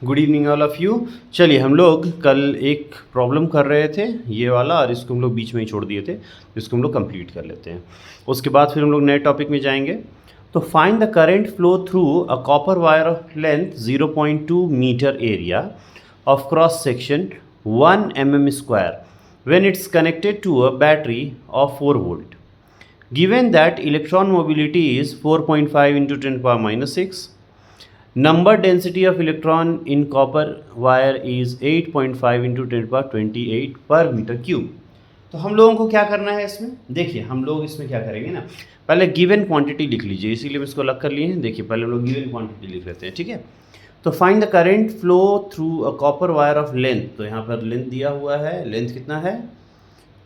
Good evening all of you. चलिए हम लोग कल एक प्रॉब्लम कर रहे थे ये वाला, और इसको हम लोग बीच में ही छोड़ दिए थे, इसको हम लोग कंप्लीट कर लेते हैं। उसके बाद फिर हम लोग नए टॉपिक में जाएंगे। तो find the current flow through a copper wire of length 0.2 metre area of cross section 1 mm square when it's connected to a battery of 4 volt. Given that electron mobility is 4.5 into 10 power minus 6, number density of electron in copper wire is 8.5 into 10 power 28 per meter cube. तो हम लोगों को क्या करना है इसमें, देखिए हम लोग इसमें क्या करेंगे ना, पहले गिवन क्वांटिटी लिख लीजिए, इसीलिए हम इसको अलग कर लिए हैं। देखिए पहले हम लोग गिवन क्वांटिटी लिख लेते हैं, ठीक है। तो find the current flow through a copper wire of length, तो यहाँ पर लेंथ दिया हुआ है, लेंथ कितना है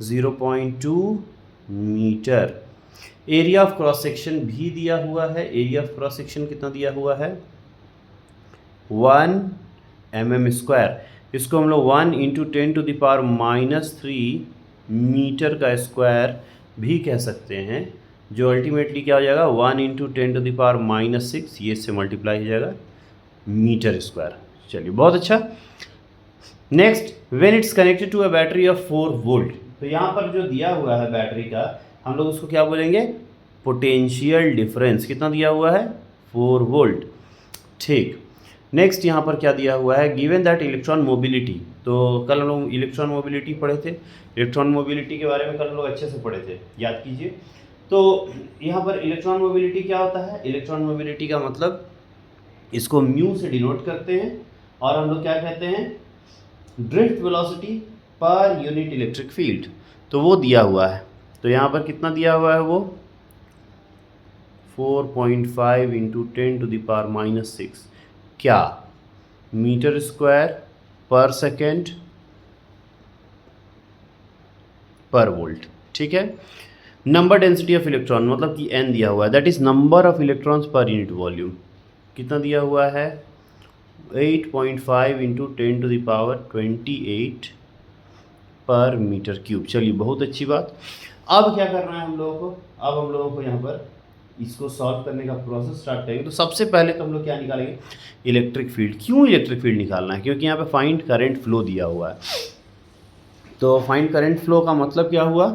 0.2 metre. Area of cross section भी दिया हुआ है, एरिया ऑफ क्रॉस सेक्शन कितना दिया हुआ है 1 mm स्क्वायर। इसको हम लोग 1 इंटू 10⁻³ मीटर का स्क्वायर भी कह सकते हैं, जो अल्टीमेटली क्या हो जाएगा 1 इंटू 10⁻⁻6, ये इससे मल्टीप्लाई हो जाएगा मीटर स्क्वायर। चलिए बहुत अच्छा। Next, when it's connected to a battery of 4 volt, तो यहाँ पर जो दिया हुआ है बैटरी का, हम लोग उसको क्या बोलेंगे पोटेंशियल डिफरेंस। कितना दिया हुआ है 4 वोल्ट, ठीक। नेक्स्ट यहाँ पर क्या दिया हुआ है, गिवन दैट इलेक्ट्रॉन मोबिलिटी। तो कल हम लोग इलेक्ट्रॉन मोबिलिटी पढ़े थे, इलेक्ट्रॉन मोबिलिटी के बारे में कल हम लोग अच्छे से पढ़े थे, याद कीजिए। तो यहाँ पर इलेक्ट्रॉन मोबिलिटी क्या होता है, इलेक्ट्रॉन मोबिलिटी का मतलब इसको म्यू से डिनोट करते हैं, और हम लोग क्या कहते हैं drift velocity per unit electric field. तो वो दिया हुआ है, तो यहाँ पर कितना दिया हुआ है वो 4.5 इंटू 10⁻⁻6 क्या मीटर स्क्वायर पर सेकेंड पर वोल्ट, ठीक है। नंबर डेंसिटी ऑफ इलेक्ट्रॉन मतलब कि n दिया हुआ है, that is number of electrons पर यूनिट वॉल्यूम। कितना दिया हुआ है 8.5 इंटू 10⁻28 पर मीटर क्यूब। चलिए बहुत अच्छी बात। अब क्या करना है हम लोगों को, अब हम लोगों को यहाँ पर इसको सॉल्व करने का प्रोसेस स्टार्ट करेंगे। तो सबसे पहले तो हम लोग क्या निकालेंगे इलेक्ट्रिक फील्ड। क्यों इलेक्ट्रिक फील्ड निकालना है, क्योंकि यहाँ पे फाइंड करंट फ्लो दिया हुआ है। तो फाइंड करंट फ्लो का मतलब क्या हुआ,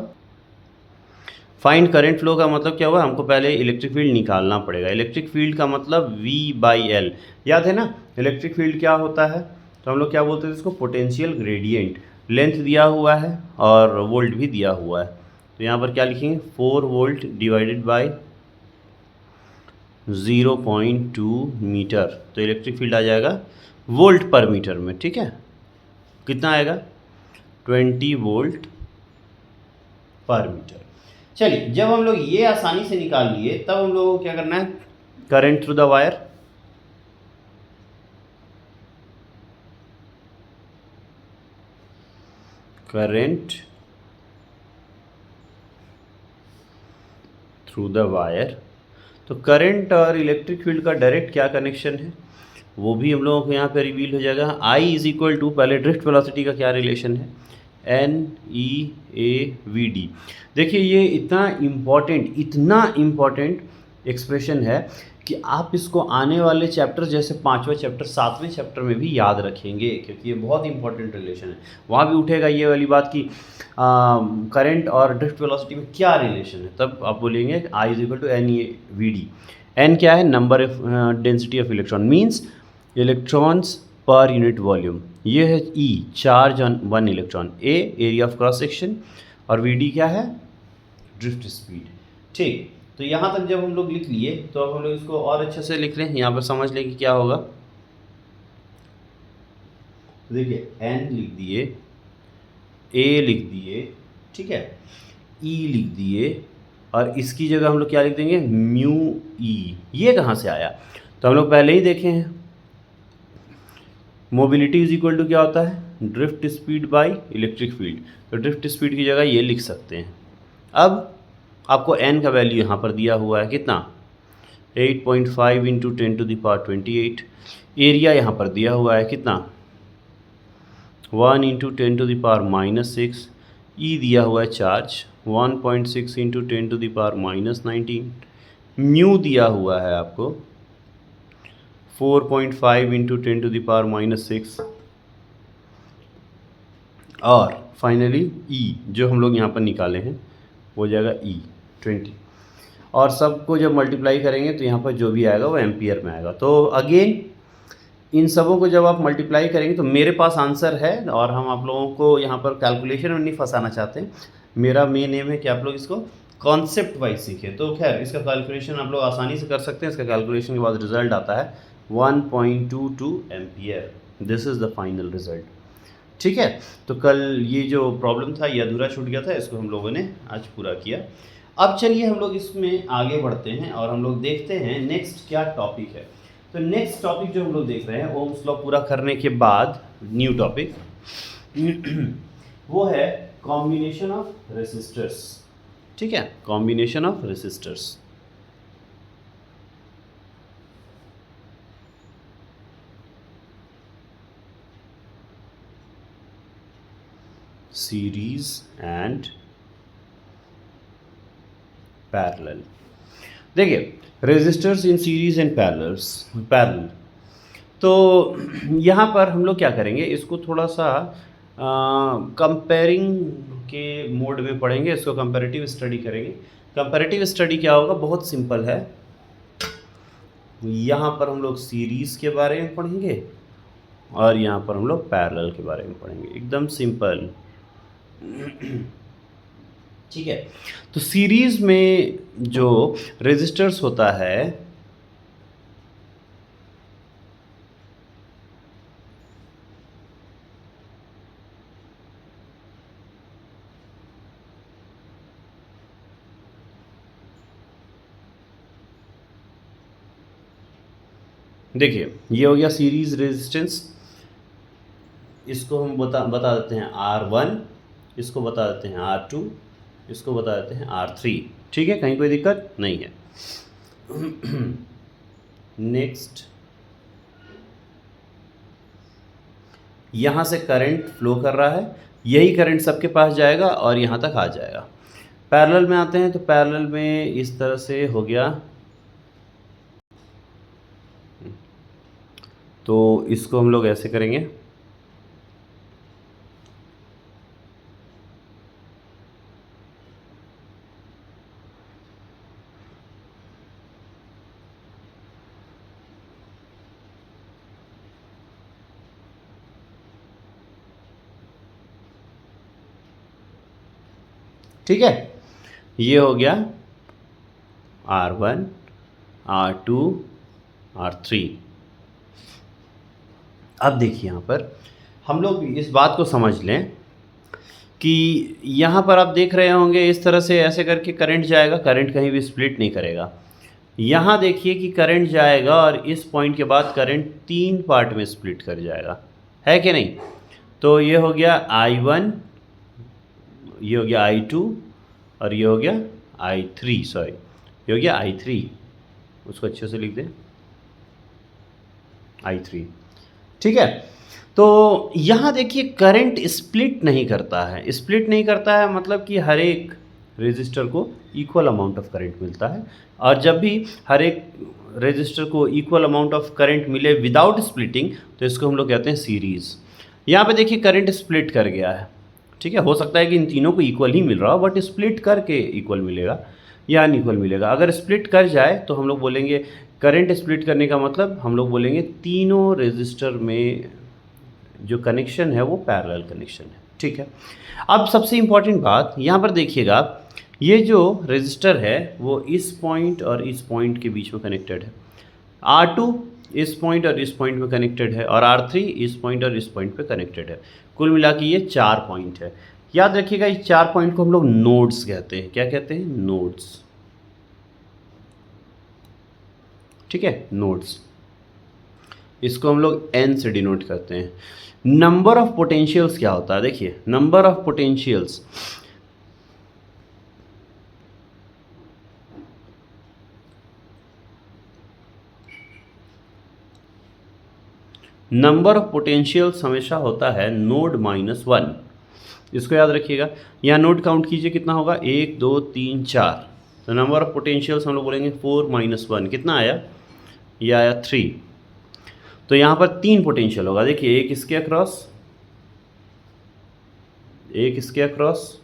फाइंड करंट फ्लो का मतलब क्या हुआ, हमको पहले इलेक्ट्रिक फील्ड निकालना पड़ेगा। इलेक्ट्रिक फील्ड का मतलब V/L, याद है ना। इलेक्ट्रिक फील्ड क्या होता है, तो हम लोग क्या बोलते हैं इसको पोटेंशियल ग्रेडियंट। लेंथ दिया हुआ है और वोल्ट भी दिया हुआ है, तो यहाँ पर क्या लिखेंगे 4 वोल्ट डिवाइडेड बाय 0.2 मीटर। तो इलेक्ट्रिक फील्ड आ जाएगा वोल्ट पर मीटर में, ठीक है। कितना आएगा 20 वोल्ट पर मीटर। चलिए जब हम लोग ये आसानी से निकाल लिए, तब हम लोगों को क्या करना है current through the wire. Current through the wire, तो करंट और इलेक्ट्रिक फील्ड का डायरेक्ट क्या कनेक्शन है वो भी हम लोगों को यहाँ पे रिवील हो जाएगा। I इज इक्वल टू, पहले ड्रिफ्ट वेलोसिटी का क्या रिलेशन है NEAVD। देखिए ये इतना इम्पॉर्टेंट एक्सप्रेशन है कि आप इसको आने वाले चैप्टर जैसे 5वां चैप्टर 7वें चैप्टर में भी याद रखेंगे, क्योंकि ये बहुत इंपॉर्टेंट रिलेशन है। वहाँ भी उठेगा ये वाली बात कि करंट और ड्रिफ्ट वेलोसिटी में क्या रिलेशन है, तब आप बोलेंगे I is equal to NEAVD। N क्या है number of density of electron, means electrons पर यूनिट वॉल्यूम। ये है E charge on 1 electron, A area of cross section, और VD क्या है ड्रिफ्ट स्पीड, ठीक। तो यहाँ तक जब हम लोग लिख लिए, तो अब हम लोग इसको और अच्छे से लिख लें, यहाँ पर समझ लें कि क्या होगा। देखिए N लिख दिए, A लिख दिए, ठीक है, E लिख दिए, और इसकी जगह हम लोग क्या लिख देंगे म्यू E। ये कहाँ से आया, तो हम लोग पहले ही देखे हैं मोबिलिटी इज इक्वल टू क्या होता है drift speed by electric field. तो ड्रिफ्ट स्पीड की जगह ये लिख सकते हैं। अब आपको n का वैल्यू यहाँ पर दिया हुआ है कितना 8.5 इंटू 10⁻28। एरिया यहाँ पर दिया हुआ है कितना 1 इंटू 10⁻⁻6। E दिया हुआ है चार्ज 1.6 इंटू 10⁻⁻19। म्यू दिया हुआ है आपको 4.5 इंटू 10⁻⁻6 और फाइनली ई जो हम लोग यहाँ पर निकाले हैं वो हो जाएगा ई 20 और सबको जब मल्टीप्लाई करेंगे तो यहाँ पर जो भी आएगा वो एम्पियर में आएगा। तो अगेन इन सबों को जब आप मल्टीप्लाई करेंगे तो मेरे पास आंसर है और हम आप लोगों को यहाँ पर कैलकुलेशन में नहीं फंसाना चाहते। मेरा मेन एम है कि आप लोग इसको कॉन्सेप्ट वाइज सीखें। तो खैर इसका कैलकुलेशन आप लोग आसानी से कर सकते हैं। इसका कैलकुलेशन के बाद रिजल्ट आता है 1.22 ampere. This is the final result. ठीक है, तो कल ये जो प्रॉब्लम था ये अधूरा छूट गया था, इसको हम लोगों ने आज पूरा किया। अब चलिए हम लोग इसमें आगे बढ़ते हैं और हम लोग देखते हैं नेक्स्ट क्या टॉपिक है। तो नेक्स्ट टॉपिक जो हम लोग देख रहे हैं ओम्स लॉ पूरा करने के बाद न्यू टॉपिक वो है कॉम्बिनेशन ऑफ रेसिस्टर्स। ठीक है, combination of resistors. Series and parallel. देखिए resistors in series and parallel. तो यहाँ पर हम लोग क्या करेंगे, इसको थोड़ा सा कंपेयरिंग के मोड में पढ़ेंगे। इसको कंपैरेटिव स्टडी करेंगे। कंपैरेटिव स्टडी क्या होगा, बहुत सिंपल है। यहाँ पर हम लोग सीरीज़ के बारे में पढ़ेंगे और यहाँ पर हम लोग पैरेलल के बारे में पढ़ेंगे। एकदम सिंपल। ठीक है, तो सीरीज में जो रेजिस्टर्स होता है देखिए ये हो गया सीरीज रेजिस्टेंस। इसको हम बता देते हैं R1, इसको बता देते हैं R2, इसको बता देते हैं R3। ठीक है, कहीं कोई दिक्कत नहीं है। नेक्स्ट, यहाँ से करंट फ्लो कर रहा है, यही करंट सबके पास जाएगा और यहाँ तक आ जाएगा। पैरेलल में आते हैं तो पैरेलल में इस तरह से हो गया। तो इसको हम लोग ऐसे करेंगे। ठीक है, ये हो गया R1, R2, R3। अब देखिए यहाँ पर हम लोग इस बात को समझ लें कि यहाँ पर आप देख रहे होंगे इस तरह से ऐसे करके करंट जाएगा, करंट कहीं भी स्प्लिट नहीं करेगा। यहाँ देखिए कि करंट जाएगा और इस पॉइंट के बाद करंट 3 पार्ट में स्प्लिट कर जाएगा, है कि नहीं। तो ये हो गया I1, ये हो गया I2 और ये हो गया I3, सॉरी ये हो गया I3। उसको अच्छे से लिख दें, I3। ठीक है, तो यहाँ देखिए करंट स्प्लिट नहीं करता है। स्प्लिट नहीं करता है मतलब कि हर एक रेजिस्टर को इक्वल अमाउंट ऑफ करंट मिलता है। और जब भी हर एक रेजिस्टर को इक्वल अमाउंट ऑफ करंट मिले विदाउट स्प्लिटिंग तो इसको हम लोग कहते हैं सीरीज़। यहाँ पे देखिए करंट स्प्लिट कर गया है। ठीक है, हो सकता है कि इन तीनों को इक्वल ही मिल रहा हो बट स्प्लिट करके इक्वल मिलेगा या अनइक्वल मिलेगा। अगर स्प्लिट कर जाए तो हम लोग बोलेंगे करंट स्प्लिट करने का मतलब हम लोग बोलेंगे तीनों रेजिस्टर में जो कनेक्शन है वो पैरेलल कनेक्शन है। ठीक है, अब सबसे इम्पॉर्टेंट बात यहाँ पर देखिएगा, ये जो रेजिस्टर है वो इस पॉइंट और इस पॉइंट के बीच में कनेक्टेड है। R2 इस पॉइंट और इस पॉइंट में कनेक्टेड है और R3 इस पॉइंट और इस पॉइंट पे कनेक्टेड है। कुल मिला के ये 4 पॉइंट है। याद रखिएगा इस 4 पॉइंट को हम लोग नोड्स कहते हैं। क्या कहते हैं? नोड्स। ठीक है, नोड्स। इसको हम लोग n से डिनोट करते हैं। नंबर ऑफ पोटेंशियल्स क्या होता है? देखिए नंबर ऑफ पोटेंशियल्स हमेशा होता है नोड -1। इसको याद रखिएगा। यहाँ नोड काउंट कीजिए कितना होगा, 1 2 3 4। तो नंबर ऑफ पोटेंशियल्स हम लोग बोलेंगे 4 - 1 कितना आया? ये आया 3। तो यहाँ पर 3 पोटेंशियल होगा। देखिए, एक इसके अक्रॉस, एक इसके अक्रॉस,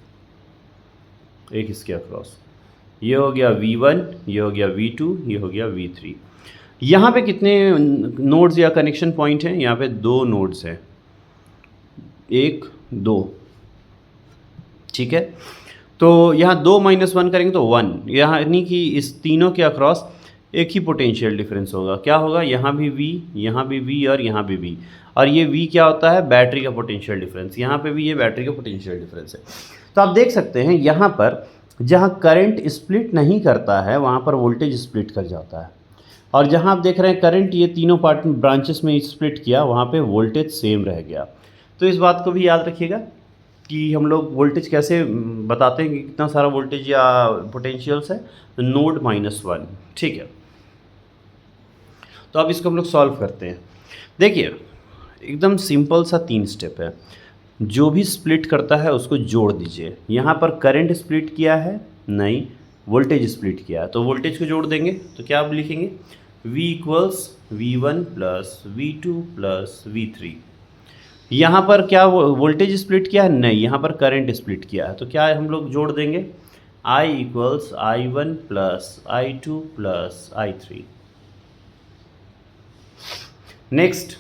एक इसके अक्रॉस। ये हो गया V1, ये हो गया V2, ये हो गया V3। यहाँ पे कितने नोड्स या कनेक्शन पॉइंट हैं? यहाँ पे 2 नोड्स हैं, 1 2, ठीक है। तो यहाँ 2 - 1 करेंगे तो 1, यानी कि इस तीनों के अक्रॉस एक ही पोटेंशियल डिफरेंस होगा। क्या होगा? यहाँ भी V, यहाँ भी V और यहाँ भी V। और ये V क्या होता है? बैटरी का पोटेंशियल डिफरेंस। यहाँ पे भी ये बैटरी का पोटेंशियल डिफरेंस है। तो आप देख सकते हैं यहाँ पर जहाँ करंट स्प्लिट नहीं करता है वहाँ पर वोल्टेज स्प्लिट कर जाता है, और जहाँ आप देख रहे हैं करंट ये तीनों पार्ट ब्रांचेस में स्प्लिट किया, वहाँ पे वोल्टेज सेम रह गया। तो इस बात को भी याद रखिएगा कि हम लोग वोल्टेज कैसे बताते हैं कि कितना सारा वोल्टेज या पोटेंशियल्स है, तो नोड -1, ठीक है। तो अब इसको हम लोग सॉल्व करते हैं। देखिए, एकदम सिंपल सा 3 स्टेप है। जो भी स्प्लिट करता है उसको जोड़ दीजिए। यहाँ पर करंट स्प्लिट किया है? नहीं, वोल्टेज स्प्लिट किया है, तो वोल्टेज को जोड़ देंगे। तो क्या आप लिखेंगे? V = V1 + V2 + V3। यहाँ पर क्या वोल्टेज स्प्लिट किया है? नहीं, यहाँ पर करंट स्प्लिट किया है। तो क्या हम लोग जोड़ देंगे? I = I1 + I2 + I3। Next,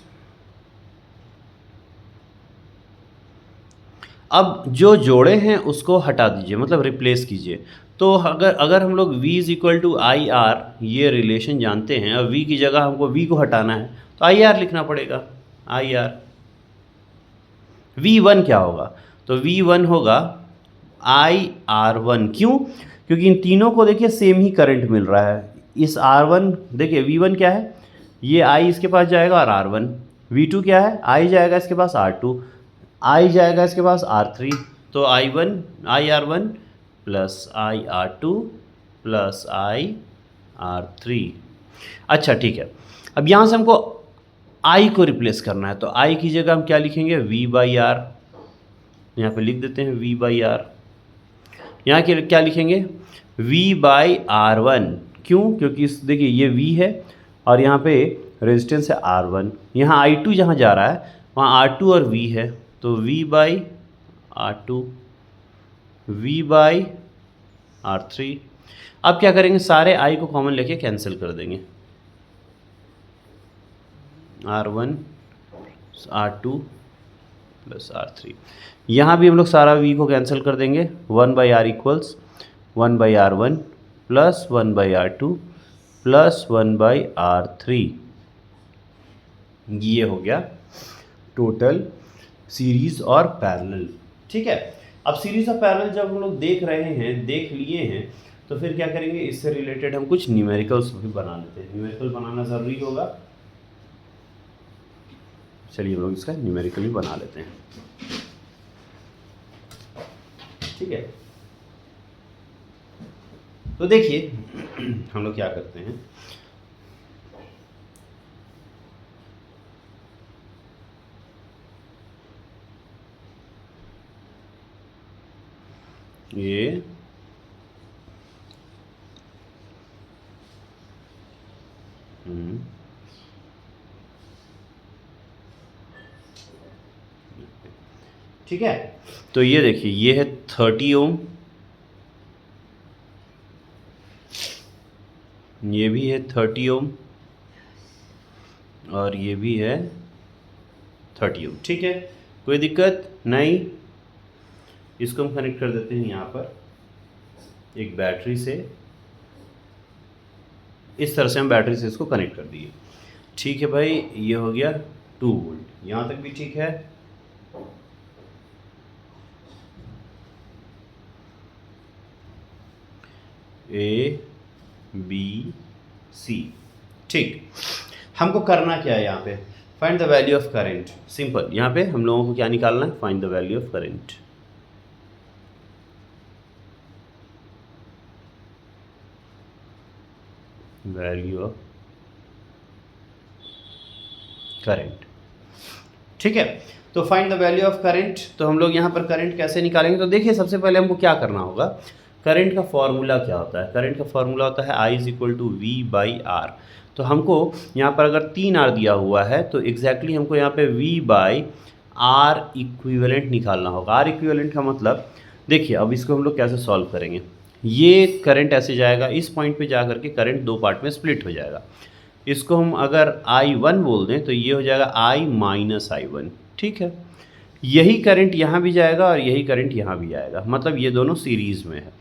अब जो जोड़े हैं उसको हटा दीजिए, मतलब रिप्लेस कीजिए। तो अगर हम लोग V = IR ये रिलेशन जानते हैं और V की जगह हमको V को हटाना है तो IR लिखना पड़ेगा। IR V1 क्या होगा? तो V1 होगा IR1। क्यों? क्योंकि इन तीनों को देखिए सेम ही करंट मिल रहा है। इस R1 देखिए, V1 क्या है? ये I इसके पास जाएगा और R1। V2 क्या है? I जाएगा इसके पास R2, I जाएगा इसके पास R3। तो IR1 + IR2 + IR3। अच्छा, ठीक है। अब यहाँ से हमको I को रिप्लेस करना है, तो I की जगह हम क्या लिखेंगे? V/R। यहाँ पे लिख देते हैं V/R। यहाँ के क्या लिखेंगे? V/R1। क्यों? क्योंकि देखिए ये V है और यहाँ पे रेजिस्टेंस है R1। यहाँ I2 जहाँ जा रहा है वहाँ R2 और V है, तो V/R2, V/R3। अब क्या करेंगे? सारे I को कॉमन लेके कैंसिल कर देंगे। R1 R2 + R3। यहाँ भी हम लोग सारा V को कैंसिल कर देंगे। 1/R = 1/R1 + 1/R2 + 1/R3। ये हो गया टोटल सीरीज़ और पैरेलल, ठीक है। अब सीरीज़ और पैरेलल जब हम लोग देख लिए हैं, तो फिर क्या करेंगे? इससे रिलेटेड हम कुछ न्यूमेरिकल्स भी बना लेते हैं। न्यूमेरिकल बनाना ज़रूरी होगा। चलिए हम लोग इसका न्यूमेरिकल भी बना लेते हैं, ठीक है। तो देखिए हम लोग क्या करते हैं, ये ठीक है। तो ये देखिए, ये है 30 ओम, ये भी है 30 ओम और ये भी है 30 ओम, ठीक है। कोई दिक्कत नहीं। इसको हम कनेक्ट कर देते हैं यहाँ पर एक बैटरी से। इस तरह से हम बैटरी से इसको कनेक्ट कर दिए, ठीक है भाई। ये हो गया 2 वोल्ट, यहाँ तक भी ठीक है। ABC, ठीक। हमको करना क्या है यहाँ पे? Find the value of current. Simple, यहाँ पे हम लोगों को क्या निकालना है? Find the value of current. Value of current, ठीक है। तो find the value of current, तो हम लोग यहाँ पर करंट कैसे निकालेंगे? तो देखिए सबसे पहले हमको क्या करना होगा, करंट का फॉर्मूला क्या होता है? करंट का फॉर्मूला होता है I = V/R। तो हमको यहाँ पर अगर 3R दिया हुआ है तो एग्जैक्टली हमको यहाँ पे V/R इक्विवेलेंट निकालना होगा। R इक्विवेलेंट का मतलब देखिए, अब इसको हम लोग कैसे सॉल्व करेंगे। ये करंट ऐसे जाएगा, इस पॉइंट पे जा करके करंट दो पार्ट में स्प्लिट हो जाएगा। इसको हम अगर I1 बोल दें तो ये हो जाएगा I-I1, ठीक है। यही करंट यहाँ भी जाएगा और यही करंट यहाँ भी जाएगा, मतलब ये दोनों सीरीज़ में है।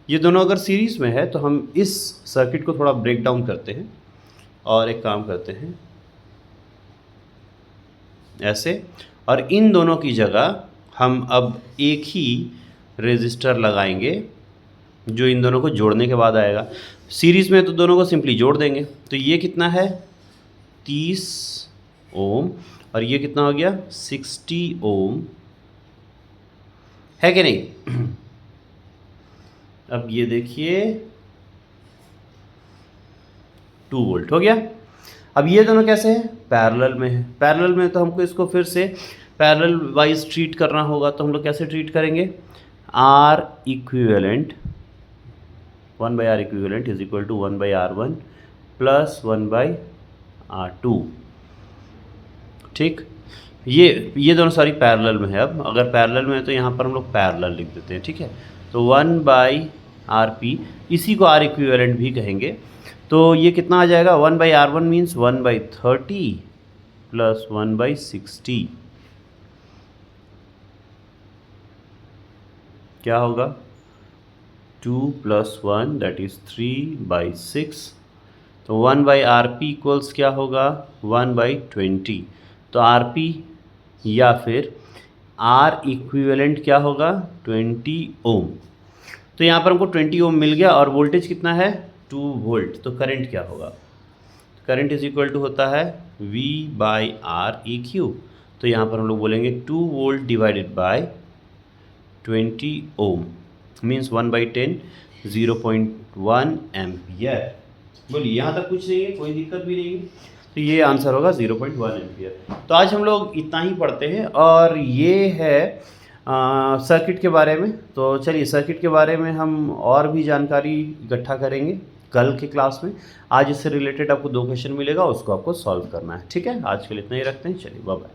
ये दोनों अगर सीरीज़ में है तो हम इस सर्किट को थोड़ा ब्रेक डाउन करते हैं और एक काम करते हैं ऐसे, और इन दोनों की जगह हम अब एक ही रेजिस्टर लगाएंगे जो इन दोनों को जोड़ने के बाद आएगा। सीरीज़ में तो दोनों को सिंपली जोड़ देंगे, तो ये कितना है 30 ओम और ये कितना हो गया 60 ओम, है कि नहीं। अब ये देखिए 2 वोल्ट हो गया। अब ये दोनों कैसे हैं, पैरेलल में है। पैरेलल में तो हमको इसको फिर से पैरेलल वाइज ट्रीट करना होगा, तो हम लोग कैसे ट्रीट करेंगे, R equivalent 1/R equivalent is equal to 1/R1 plus 1/R2, ठीक। ये दोनों सारी पैरेलल में है। अब अगर पैरेलल में है तो यहाँ पर हम लोग पैरेलल लिख देते हैं, ठीक है। तो 1/RP, इसी को R इक्विवेलेंट भी कहेंगे। तो ये कितना आ जाएगा, 1/R1 मीन्स 1/30 प्लस 1/60, क्या होगा 2 + 1 दैट इज़ 3/6। तो 1/RP इक्वल्स क्या होगा 1/20। तो RP या फिर R इक्विवेलेंट क्या होगा 20 ओम। तो यहाँ पर हमको 20 ओम मिल गया और वोल्टेज कितना है 2 वोल्ट। तो करंट क्या होगा, करंट इज इक्वल टू होता है V/R EQ। तो यहाँ पर हम लोग बोलेंगे 2 volt divided by 20 ohm means 1/10 0.1 ampere. बोलिए यहाँ तक कुछ नहीं है, कोई दिक्कत भी नहीं है, तो ये आंसर होगा 0.1 एम्पियर। तो आज हम लोग इतना ही पढ़ते हैं और ये है सर्किट के बारे में। तो चलिए सर्किट के बारे में हम और भी जानकारी इकट्ठा करेंगे कल के क्लास में। आज इससे रिलेटेड आपको 2 क्वेश्चन मिलेगा, उसको आपको सॉल्व करना है, ठीक है। आज के लिए इतना ही रखते हैं, चलिए बाय बाय।